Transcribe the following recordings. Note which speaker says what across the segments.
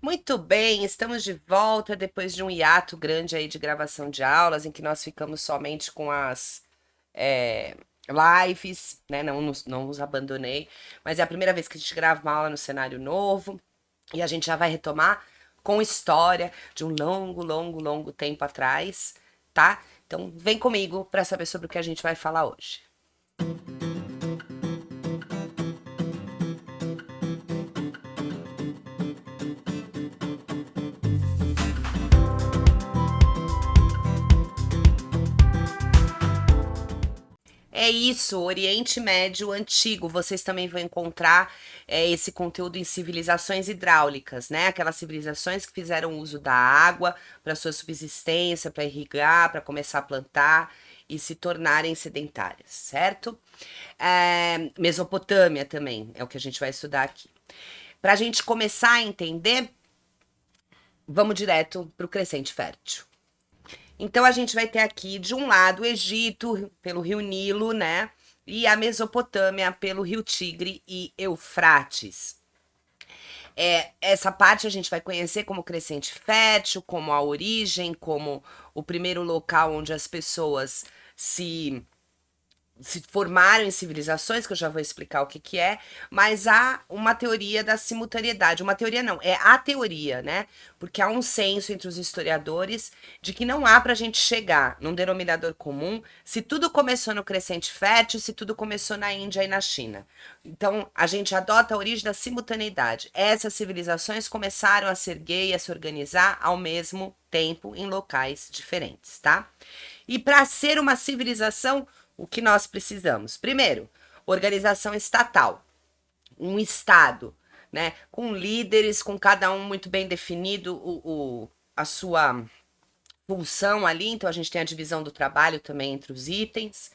Speaker 1: Muito bem, estamos de volta depois de um hiato grande aí de gravação de aulas, em que nós ficamos somente com as é, lives, né? Não nos abandonei, mas é a primeira vez que a gente grava uma aula no cenário novo e a gente já vai retomar com história de um longo, longo, longo tempo atrás, tá? Então vem comigo para saber sobre o que a gente vai falar hoje. É isso, Oriente Médio Antigo. Vocês também vão encontrar esse conteúdo em civilizações hidráulicas, né? Aquelas civilizações que fizeram uso da água para sua subsistência, para irrigar, para começar a plantar e se tornarem sedentárias, certo? Mesopotâmia também é o que a gente vai estudar aqui. Para a gente começar a entender, vamos direto para o crescente fértil. Então a gente vai ter aqui de um lado o Egito pelo Rio Nilo, né? E a Mesopotâmia pelo Rio Tigre e Eufrates. Essa parte a gente vai conhecer como crescente fértil, como a origem, como o primeiro local onde as pessoas se formaram em civilizações, que eu já vou explicar o que que é, mas há uma teoria da simultaneidade. Uma teoria não, é a teoria, né? Porque há um senso entre os historiadores de que não há para a gente chegar num denominador comum se tudo começou no crescente fértil, se tudo começou na Índia e na China. Então, a gente adota a origem da simultaneidade. Essas civilizações começaram a se erguer e a se organizar ao mesmo tempo em locais diferentes, tá? E para ser uma civilização, o que nós precisamos? Primeiro, organização estatal, um estado, né, com líderes, com cada um muito bem definido a sua função ali. Então a gente tem a divisão do trabalho também entre os itens,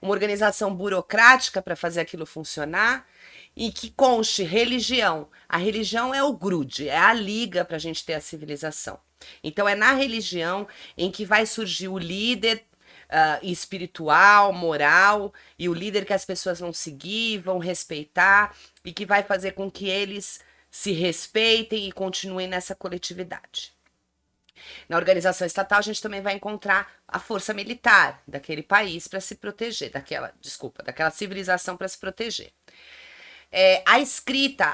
Speaker 1: uma organização burocrática para fazer aquilo funcionar e que conste religião. A religião é o grude, é a liga para a gente ter a civilização. Então é na religião em que vai surgir o líder espiritual, moral, e o líder que as pessoas vão seguir, vão respeitar, e que vai fazer com que eles se respeitem e continuem nessa coletividade. Na organização estatal, a gente também vai encontrar a força militar daquele país para se proteger, daquela civilização para se proteger. A escrita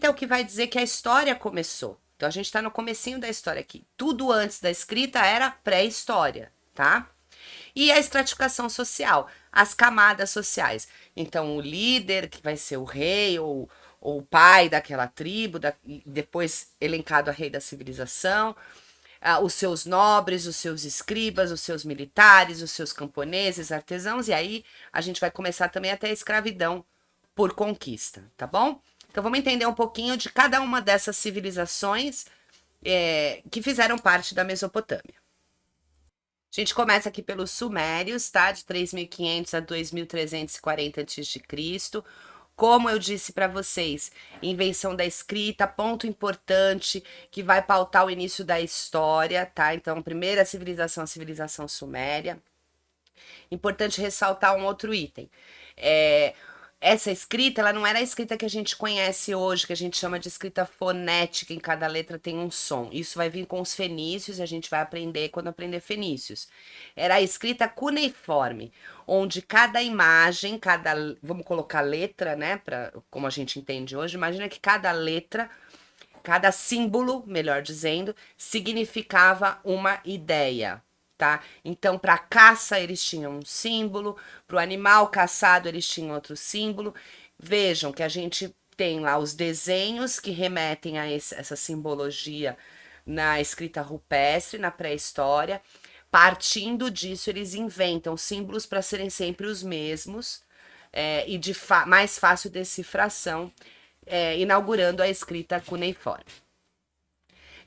Speaker 1: é o que vai dizer que a história começou. Então a gente está no comecinho da história aqui. Tudo antes da escrita era pré-história, tá? E a estratificação social, as camadas sociais. Então, o líder, que vai ser o rei ou o pai daquela tribo, depois elencado a rei da civilização, os seus nobres, os seus escribas, os seus militares, os seus camponeses, artesãos, e aí a gente vai começar também até a escravidão por conquista, tá bom? Então vamos entender um pouquinho de cada uma dessas civilizações que fizeram parte da Mesopotâmia. A gente começa aqui pelos Sumérios, tá? De 3.500 a 2.340 a.C. Como eu disse para vocês, invenção da escrita, ponto importante que vai pautar o início da história, tá? Então, a primeira civilização, a civilização suméria. Importante ressaltar um outro item. Essa escrita, ela não era a escrita que a gente conhece hoje, que a gente chama de escrita fonética, em cada letra tem um som. Isso vai vir com os fenícios e a gente vai aprender quando aprender fenícios. Era a escrita cuneiforme, onde cada imagem, vamos colocar letra, né, como a gente entende hoje, imagina que cada letra, cada símbolo, melhor dizendo, significava uma ideia. Tá? Então, para caça eles tinham um símbolo, para o animal caçado eles tinham outro símbolo. Vejam que a gente tem lá os desenhos que remetem a essa simbologia na escrita rupestre, na pré-história. Partindo disso, eles inventam símbolos para serem sempre os mesmos e de mais fácil decifração, inaugurando a escrita cuneiforme.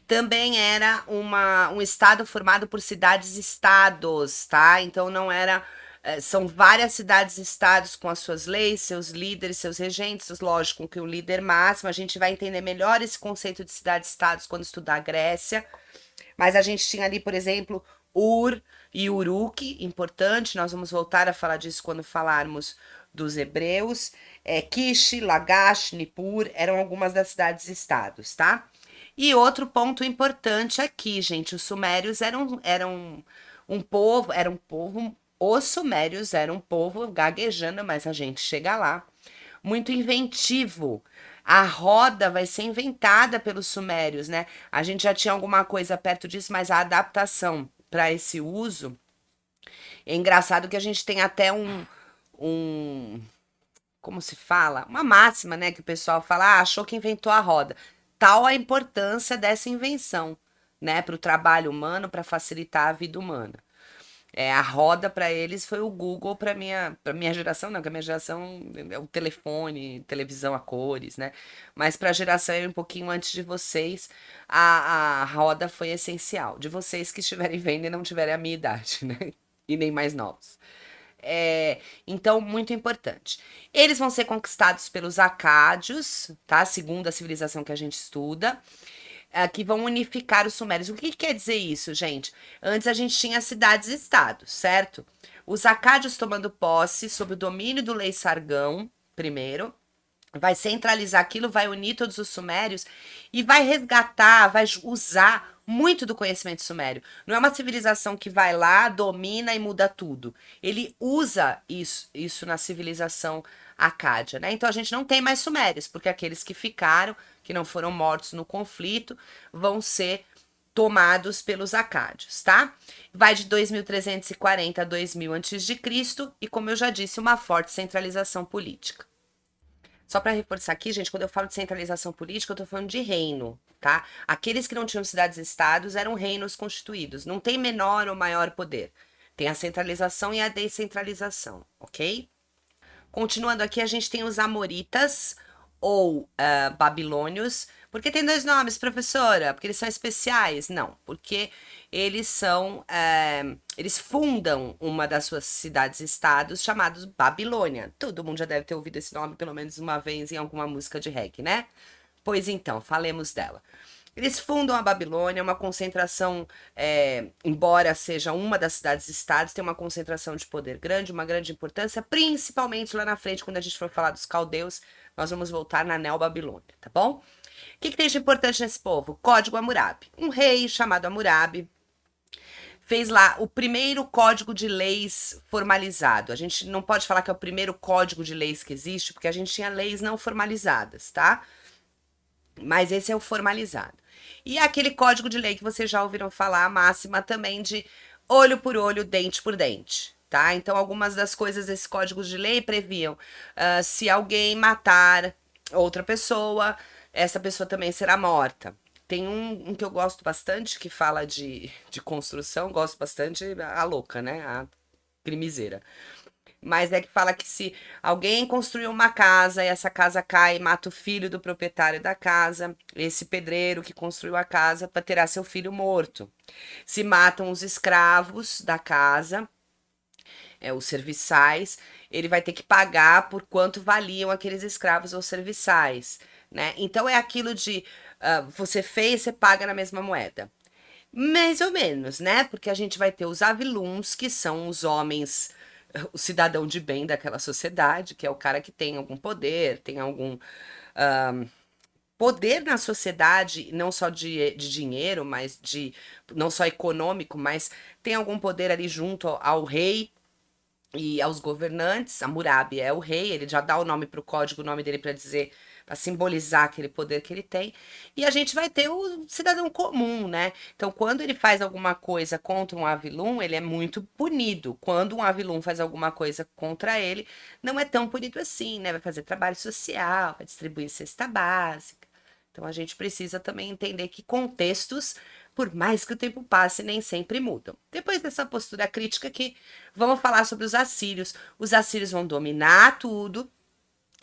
Speaker 1: Também era um estado formado por cidades-estados, tá? Então não era. São várias cidades-estados com as suas leis, seus líderes, seus regentes, lógico que o líder máximo. A gente vai entender melhor esse conceito de cidades-estados quando estudar a Grécia. Mas a gente tinha ali, por exemplo, Ur e Uruk, importante, nós vamos voltar a falar disso quando falarmos dos hebreus. Kish, Lagash, Nippur eram algumas das cidades-estados, tá? E outro ponto importante aqui, gente, os sumérios eram um povo, os sumérios eram um povo gaguejando, mas a gente chega lá, muito inventivo. A roda vai ser inventada pelos sumérios, né? A gente já tinha alguma coisa perto disso, mas a adaptação para esse uso é engraçado que a gente tem até um como se fala? Uma máxima, né? Que o pessoal fala, achou que inventou a roda. Tal a importância dessa invenção, né? Para o trabalho humano, para facilitar a vida humana. A roda para eles foi o Google para minha geração, não, que a minha geração é o telefone, televisão a cores, né? Mas para a geração um pouquinho antes de vocês, a roda foi essencial. De vocês que estiverem vendo e não tiverem a minha idade, né? E nem mais novos. Então, muito importante. Eles vão ser conquistados pelos acádios, tá? Segundo a civilização que a gente estuda, que vão unificar os sumérios. O que quer dizer isso, gente? Antes a gente tinha cidades-estados, certo? Os acádios tomando posse sob o domínio do Lei Sargão, primeiro, vai centralizar aquilo, vai unir todos os sumérios e vai resgatar, vai usar muito do conhecimento sumério. Não é uma civilização que vai lá, domina e muda tudo. Ele usa isso na civilização acádia, né? Então a gente não tem mais sumérios, porque aqueles que ficaram, que não foram mortos no conflito, vão ser tomados pelos acádios, tá? Vai de 2340 a 2000 a.C. e, como eu já disse, uma forte centralização política. Só para reforçar aqui, gente, quando eu falo de centralização política, eu tô falando de reino, tá? Aqueles que não tinham cidades-estados eram reinos constituídos. Não tem menor ou maior poder. Tem a centralização e a descentralização, ok? Continuando aqui, a gente tem os amoritas ou babilônios. Por que tem dois nomes, professora? Porque eles são especiais? Não, porque eles são. Eles fundam uma das suas cidades-estados chamados Babilônia. Todo mundo já deve ter ouvido esse nome pelo menos uma vez em alguma música de reggae, né? Pois então, falemos dela. Eles fundam a Babilônia, uma concentração, embora seja uma das cidades-estados, tem uma concentração de poder grande, uma grande importância, principalmente lá na frente, quando a gente for falar dos caldeus, nós vamos voltar na Neobabilônia, tá bom? O que tem de importante nesse povo? Código Hammurabi. Um rei chamado Hammurabi fez lá o primeiro código de leis formalizado. A gente não pode falar que é o primeiro código de leis que existe, porque a gente tinha leis não formalizadas, tá? Mas esse é o formalizado. E aquele código de lei que vocês já ouviram falar, a máxima também de olho por olho, dente por dente, tá? Então, algumas das coisas desse código de lei previam se alguém matar outra pessoa, essa pessoa também será morta. Tem um que eu gosto bastante, que fala de construção, gosto bastante, a louca, né? A crimiseira. Mas é que fala que se alguém construiu uma casa e essa casa cai e mata o filho do proprietário da casa, esse pedreiro que construiu a casa terá seu filho morto. Se matam os escravos da casa, os serviçais, ele vai ter que pagar por quanto valiam aqueles escravos ou serviçais, né? Então é aquilo de você fez, você paga na mesma moeda. Mais ou menos, né? Porque a gente vai ter os aviluns, que são os homens, o cidadão de bem daquela sociedade, que é o cara que tem algum poder, tem algum poder na sociedade, não só de dinheiro, mas não só econômico, mas tem algum poder ali junto ao rei e aos governantes. Hammurabi é o rei, ele já dá o nome para o código, o nome dele para dizer, para simbolizar aquele poder que ele tem. E a gente vai ter o cidadão comum, né? Então, quando ele faz alguma coisa contra um avilum, ele é muito punido. Quando um avilum faz alguma coisa contra ele, não é tão punido assim, né? Vai fazer trabalho social, vai distribuir cesta básica. Então, a gente precisa também entender que contextos, por mais que o tempo passe, nem sempre mudam. Depois dessa postura crítica aqui, vamos falar sobre os assírios. Os assírios vão dominar tudo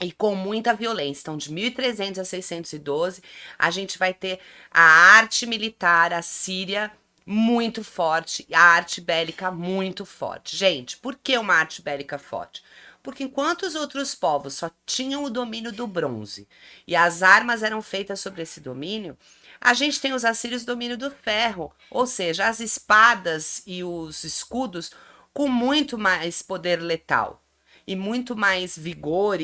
Speaker 1: e com muita violência. Então, de 1300 a 612, a gente vai ter a arte militar assíria muito forte, a arte bélica muito forte. Gente, por que uma arte bélica forte? Porque enquanto os outros povos só tinham o domínio do bronze e as armas eram feitas sobre esse domínio, a gente tem os assírios domínio do ferro, ou seja, as espadas e os escudos com muito mais poder letal e muito mais vigor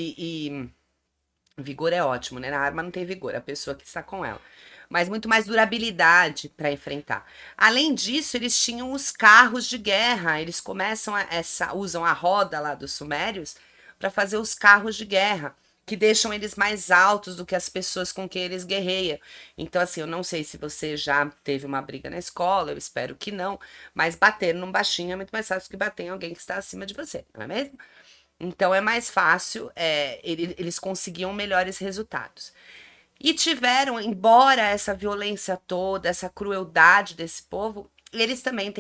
Speaker 1: vigor é ótimo, né? Na arma não tem vigor, a pessoa que está com ela. mas muito mais durabilidade para enfrentar. Além disso, eles tinham os carros de guerra. Eles usam a roda lá dos sumérios para fazer os carros de guerra, que deixam eles mais altos do que as pessoas com quem eles guerreiam. Então, assim, eu não sei se você já teve uma briga na escola, eu espero que não, mas bater num baixinho é muito mais fácil que bater em alguém que está acima de você, não é mesmo? Então é mais fácil, eles conseguiam melhores resultados. E tiveram, embora essa violência toda, essa crueldade desse povo, eles também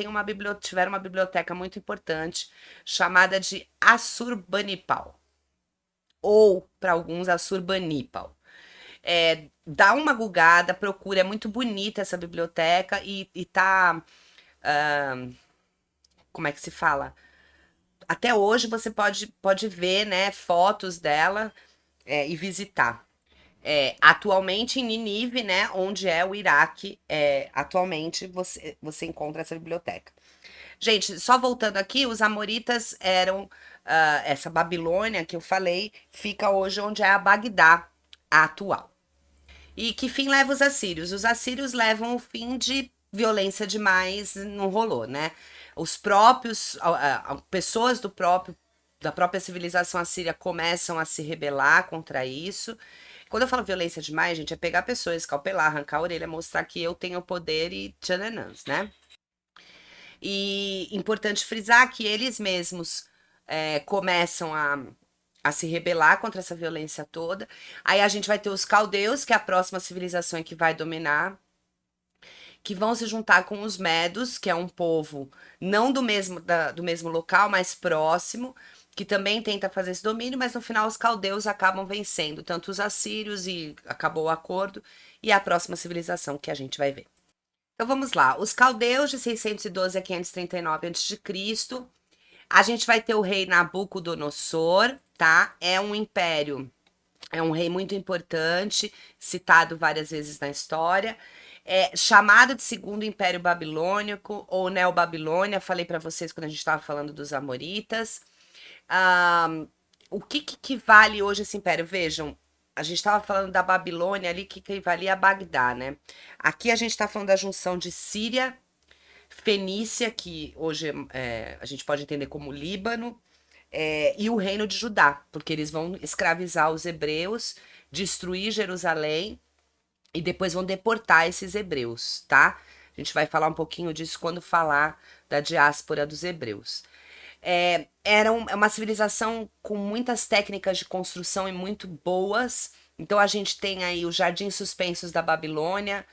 Speaker 1: tiveram uma biblioteca muito importante chamada de Assurbanipal, ou para alguns Assurbanipal. Dá uma gugada, procura, é muito bonita essa biblioteca e tá. Como é que se fala? Até hoje você pode ver, né, fotos dela e visitar. Atualmente em Ninive, né, onde é o Iraque, atualmente você encontra essa biblioteca. Gente, só voltando aqui, os amoritas eram essa Babilônia que eu falei, fica hoje onde é a Bagdá, a atual. E que fim leva os assírios? Os assírios levam o fim de violência demais, não rolou, né? Os próprios, pessoas da própria civilização assíria começam a se rebelar contra isso. Quando eu falo violência demais, gente, é pegar pessoas, escalpelar, arrancar a orelha, mostrar que eu tenho poder e tchananãs, né? E importante frisar que eles mesmos começam a se rebelar contra essa violência toda. Aí a gente vai ter os caldeus, que é a próxima civilização que vai dominar, que vão se juntar com os medos, que é um povo não do mesmo local, mas próximo, que também tenta fazer esse domínio, mas no final os caldeus acabam vencendo, tanto os assírios e acabou o acordo, e a próxima civilização que a gente vai ver. Então vamos lá, os caldeus de 612 a 539 a.C., a gente vai ter o rei Nabucodonosor, tá? É um império, é um rei muito importante, citado várias vezes na história. Chamado de Segundo Império Babilônico ou Neobabilônia, falei para vocês quando a gente estava falando dos amoritas. O que vale hoje esse império? Vejam, a gente estava falando da Babilônia ali, que equivalia a Bagdá, né? Aqui a gente está falando da junção de Síria, Fenícia, que hoje a gente pode entender como Líbano, e o reino de Judá, porque eles vão escravizar os hebreus, destruir Jerusalém e depois vão deportar esses hebreus, tá? A gente vai falar um pouquinho disso quando falar da diáspora dos hebreus. Era uma civilização com muitas técnicas de construção e muito boas. Então a gente tem aí os jardins suspensos da Babilônia,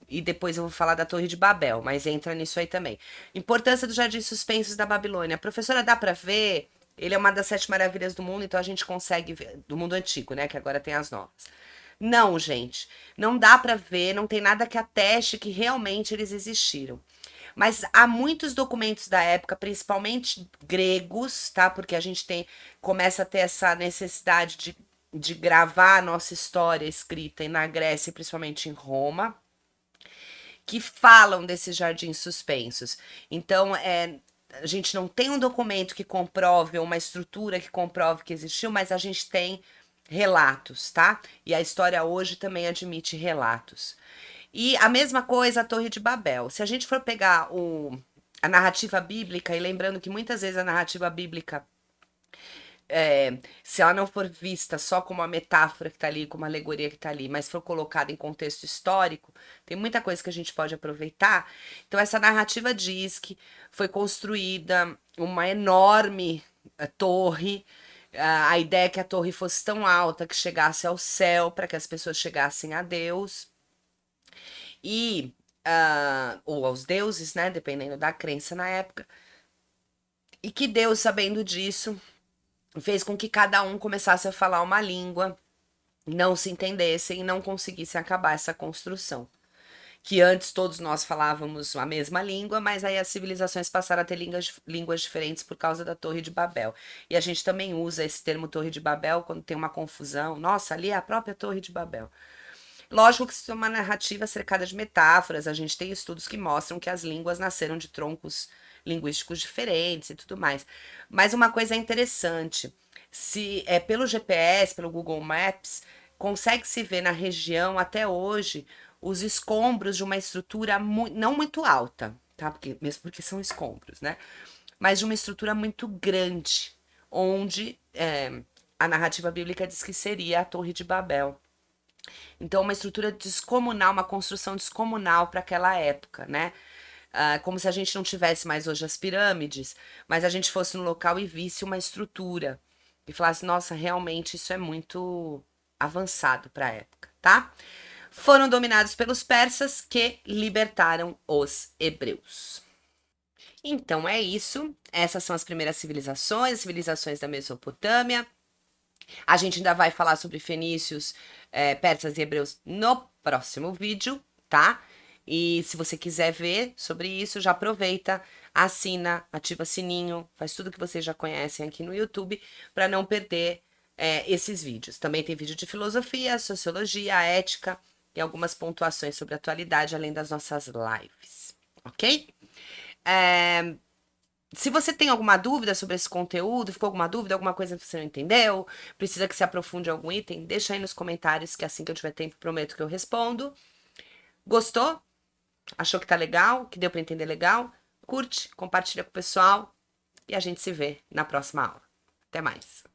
Speaker 1: e depois eu vou falar da Torre de Babel, mas entra nisso aí também. Importância dos jardins suspensos da Babilônia. Professora, dá para ver? Ele é uma das 7 maravilhas do mundo, então a gente consegue ver, do mundo antigo, né? Que agora tem as novas. Não, gente, não dá para ver, não tem nada que ateste que realmente eles existiram. Mas há muitos documentos da época, principalmente gregos, tá? Porque a gente começa a ter essa necessidade de gravar a nossa história escrita na Grécia, principalmente em Roma, que falam desses jardins suspensos. Então, a gente não tem um documento que comprove, ou uma estrutura que comprove que existiu, mas a gente tem relatos, tá? E a história hoje também admite relatos. E a mesma coisa a Torre de Babel. Se a gente for pegar a narrativa bíblica, e lembrando que muitas vezes a narrativa bíblica, se ela não for vista só como uma metáfora que tá ali, como uma alegoria que tá ali, mas for colocada em contexto histórico, tem muita coisa que a gente pode aproveitar. Então, essa narrativa diz que foi construída uma enorme torre. A ideia é que a torre fosse tão alta que chegasse ao céu, para que as pessoas chegassem a Deus. Ou aos deuses, né? Dependendo da crença na época. E que Deus, sabendo disso, fez com que cada um começasse a falar uma língua, não se entendessem e não conseguissem acabar essa construção. Que antes todos nós falávamos a mesma língua, mas aí as civilizações passaram a ter línguas diferentes por causa da Torre de Babel. E a gente também usa esse termo Torre de Babel quando tem uma confusão. Nossa, ali é a própria Torre de Babel. Lógico que isso é uma narrativa cercada de metáforas, a gente tem estudos que mostram que as línguas nasceram de troncos linguísticos diferentes e tudo mais. Mas uma coisa interessante, se pelo GPS, pelo Google Maps, consegue se ver na região até hoje os escombros de uma estrutura não muito alta, tá? Mesmo porque são escombros, né? Mas de uma estrutura muito grande, onde a narrativa bíblica diz que seria a Torre de Babel. Então, uma estrutura descomunal, uma construção descomunal para aquela época, né? Como se a gente não tivesse mais hoje as pirâmides, mas a gente fosse no local e visse uma estrutura e falasse, nossa, realmente isso é muito avançado para a época, tá? Foram dominados pelos persas que libertaram os hebreus. Então é isso. Essas são as primeiras civilizações, as civilizações da Mesopotâmia. A gente ainda vai falar sobre fenícios, persas e hebreus no próximo vídeo, tá? E se você quiser ver sobre isso, já aproveita, assina, ativa sininho, faz tudo que vocês já conhecem aqui no YouTube para não perder esses vídeos. Também tem vídeo de filosofia, sociologia, ética e algumas pontuações sobre atualidade, além das nossas lives, ok? Se você tem alguma dúvida sobre esse conteúdo, ficou alguma dúvida, alguma coisa que você não entendeu, precisa que se aprofunde em algum item, deixa aí nos comentários que assim que eu tiver tempo, prometo que eu respondo. Gostou? Achou que tá legal? Que deu para entender legal? Curte, compartilha com o pessoal e a gente se vê na próxima aula. Até mais!